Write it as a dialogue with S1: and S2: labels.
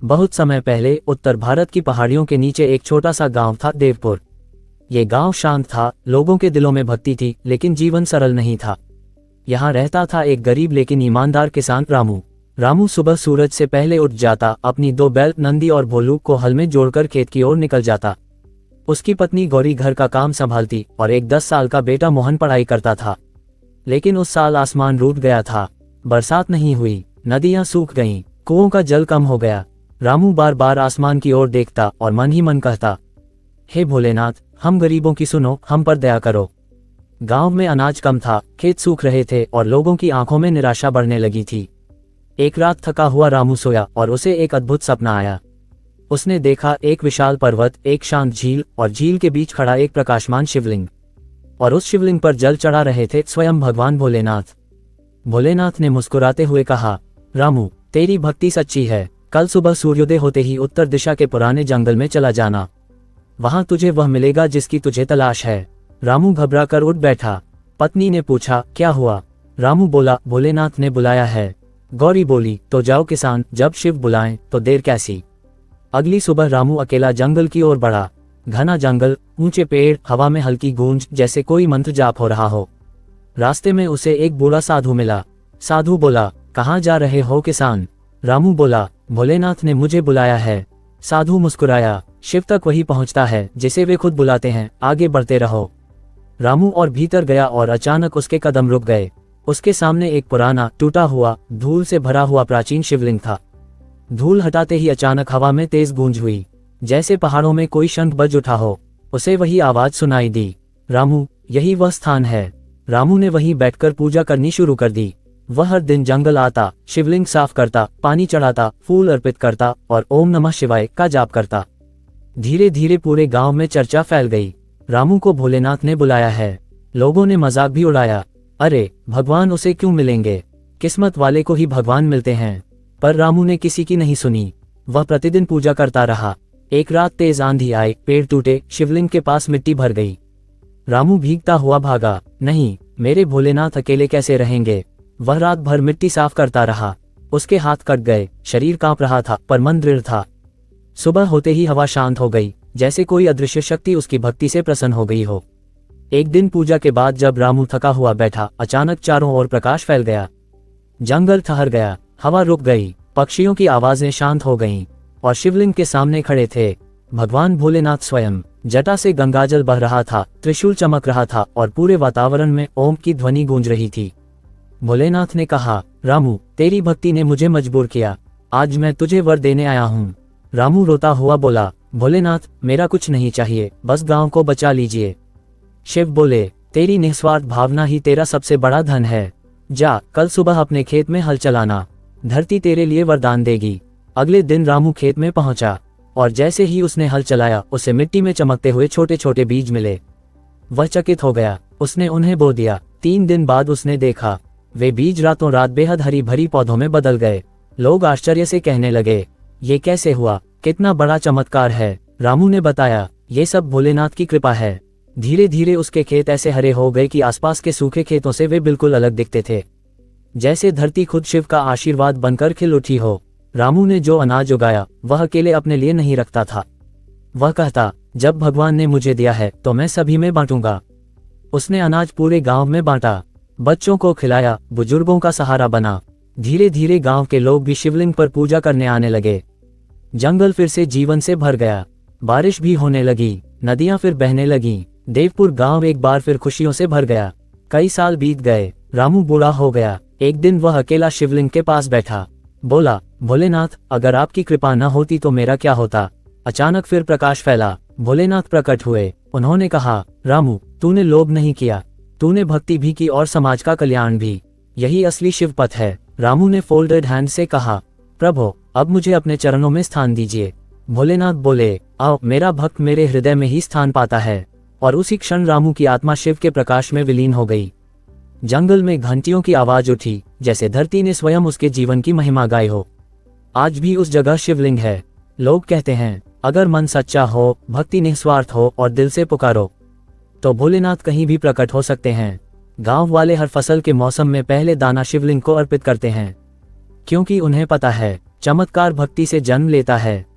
S1: बहुत समय पहले उत्तर भारत की पहाड़ियों के नीचे एक छोटा सा गांव था, देवपुर। ये गांव शांत था, लोगों के दिलों में भक्ति थी, लेकिन जीवन सरल नहीं था। यहाँ रहता था एक गरीब लेकिन ईमानदार किसान, रामू। रामू सुबह सूरज से पहले उठ जाता, अपनी 2 बैल नंदी और भोलू को हल में जोड़कर खेत की ओर निकल जाता। उसकी पत्नी गौरी घर का काम संभालती और एक 10 साल का बेटा मोहन पढ़ाई करता था। लेकिन उस साल आसमान रूठ गया था, बरसात नहीं हुई, नदियां सूख गईं, कुओं का जल कम हो गया। रामू बार बार आसमान की ओर देखता और मन ही मन कहता, हे भोलेनाथ, हम गरीबों की सुनो, हम पर दया करो। गांव में अनाज कम था, खेत सूख रहे थे और लोगों की आंखों में निराशा बढ़ने लगी थी। एक रात थका हुआ रामू सोया और उसे एक अद्भुत सपना आया। उसने देखा एक विशाल पर्वत, एक शांत झील और झील के बीच खड़ा एक प्रकाशमान शिवलिंग, और उस शिवलिंग पर जल चढ़ा रहे थे स्वयं भगवान भोलेनाथ। भोलेनाथ ने मुस्कुराते हुए कहा, रामू, तेरी भक्ति सच्ची है। कल सुबह सूर्योदय होते ही उत्तर दिशा के पुराने जंगल में चला जाना, वहां तुझे वह मिलेगा जिसकी तुझे तलाश है। रामू घबरा कर उठ बैठा। पत्नी ने पूछा, क्या हुआ? रामू बोला, भोलेनाथ ने बुलाया है। गौरी बोली, तो जाओ किसान, जब शिव बुलाएं तो देर कैसी। अगली सुबह रामू अकेला जंगल की ओर बढ़ा। घना जंगल, ऊंचे पेड़, हवा में हल्की गूंज, जैसे कोई मंत्र जाप हो रहा हो। रास्ते में उसे एक बूढ़ा साधु मिला। साधु बोला, कहाँ जा रहे हो किसान? रामू बोला, भोलेनाथ ने मुझे बुलाया है। साधु मुस्कुराया, शिव तक वही पहुंचता है जिसे वे खुद बुलाते हैं, आगे बढ़ते रहो। रामू और भीतर गया और अचानक उसके कदम रुक गए। उसके सामने एक पुराना, टूटा हुआ, धूल से भरा हुआ प्राचीन शिवलिंग था। धूल हटाते ही अचानक हवा में तेज गूंज हुई, जैसे पहाड़ों में कोई शंख बज उठा हो। उसे वही आवाज सुनाई दी, रामू, यही वह स्थान है। रामू ने वहीं बैठकर पूजा करनी शुरू कर दी। वह हर दिन जंगल आता, शिवलिंग साफ करता, पानी चढ़ाता, फूल अर्पित करता और ओम नमः शिवाय का जाप करता। धीरे धीरे पूरे गांव में चर्चा फैल गई, रामू को भोलेनाथ ने बुलाया है। लोगों ने मजाक भी उड़ाया, अरे भगवान उसे क्यों मिलेंगे, किस्मत वाले को ही भगवान मिलते हैं। पर रामू ने किसी की नहीं सुनी। वह प्रतिदिन पूजा करता रहा। एक रात तेज आंधी आई, पेड़ टूटे, शिवलिंग के पास मिट्टी भर गई। रामू भीगता हुआ भागा, नहीं, मेरे भोलेनाथ अकेले कैसे रहेंगे। वह रात भर मिट्टी साफ करता रहा। उसके हाथ कट गए, शरीर कांप रहा था, पर मन दृढ़ था। सुबह होते ही हवा शांत हो गई, जैसे कोई अदृश्य शक्ति उसकी भक्ति से प्रसन्न हो गई हो। एक दिन पूजा के बाद जब रामू थका हुआ बैठा, अचानक चारों ओर प्रकाश फैल गया। जंगल ठहर गया, हवा रुक गई, पक्षियों की आवाजें शांत हो गईं, और शिवलिंग के सामने खड़े थे भगवान भोलेनाथ स्वयं। जटा से गंगाजल बह रहा था, त्रिशूल चमक रहा था और पूरे वातावरण में ओम की ध्वनि गूंज रही थी। भोलेनाथ ने कहा, रामू, तेरी भक्ति ने मुझे मजबूर किया, आज मैं तुझे वर देने आया हूँ। रामू रोता हुआ बोला, भोलेनाथ, मेरा कुछ नहीं चाहिए, बस गांव को बचा लीजिए। शिव बोले, तेरी निस्वार्थ भावना ही तेरा सबसे बड़ा धन है। जा, कल सुबह अपने खेत में हल चलाना, धरती तेरे लिए वरदान देगी। अगले दिन रामू खेत में पहुंचा, और जैसे ही उसने हल चलाया, उसे मिट्टी में चमकते हुए छोटे छोटे बीज मिले। वह चकित हो गया, उसने उन्हें बो दिया। 3 दिन बाद उसने देखा, वे बीज रातों रात बेहद हरी भरी पौधों में बदल गए। लोग आश्चर्य से कहने लगे, ये कैसे हुआ, कितना बड़ा चमत्कार है। रामू ने बताया, ये सब भोलेनाथ की कृपा है। धीरे धीरे उसके खेत ऐसे हरे हो गए कि आसपास के सूखे खेतों से वे बिल्कुल अलग दिखते थे, जैसे धरती खुद शिव का आशीर्वाद बनकर खिल उठी हो। रामू ने जो अनाज उगाया, वह अकेले अपने लिए नहीं रखता था। वह कहता, जब भगवान ने मुझे दिया है तो मैं सभी में बांटूंगा। उसने अनाज पूरे गांव में बांटा, बच्चों को खिलाया, बुजुर्गों का सहारा बना। धीरे धीरे गांव के लोग भी शिवलिंग पर पूजा करने आने लगे। जंगल फिर से जीवन से भर गया, बारिश भी होने लगी, नदियां फिर बहने लगीं। देवपुर गांव एक बार फिर खुशियों से भर गया। कई साल बीत गए, रामू बूढ़ा हो गया। एक दिन वह अकेला शिवलिंग के पास बैठा, बोला, भोलेनाथ, अगर आपकी कृपा न होती तो मेरा क्या होता। अचानक फिर प्रकाश फैला, भोलेनाथ प्रकट हुए। उन्होंने कहा, रामू, तूने लोभ नहीं किया, तूने भक्ति भी की और समाज का कल्याण भी, यही असली शिव पथ है। रामू ने फोल्डेड हैंड से कहा, प्रभु, अब मुझे अपने चरणों में स्थान दीजिए। भोलेनाथ बोले, आओ, मेरा भक्त मेरे हृदय में ही स्थान पाता है। और उसी क्षण रामू की आत्मा शिव के प्रकाश में विलीन हो गई। जंगल में घंटियों की आवाज उठी, जैसे धरती ने स्वयं उसके जीवन की महिमा गाई हो। आज भी उस जगह शिवलिंग है। लोग कहते हैं, अगर मन सच्चा हो, भक्ति निस्वार्थ हो और दिल से पुकारो, तो भोलेनाथ कहीं भी प्रकट हो सकते हैं। गांव वाले हर फसल के मौसम में पहले दाना शिवलिंग को अर्पित करते हैं, क्योंकि उन्हें पता है, चमत्कार भक्ति से जन्म लेता है।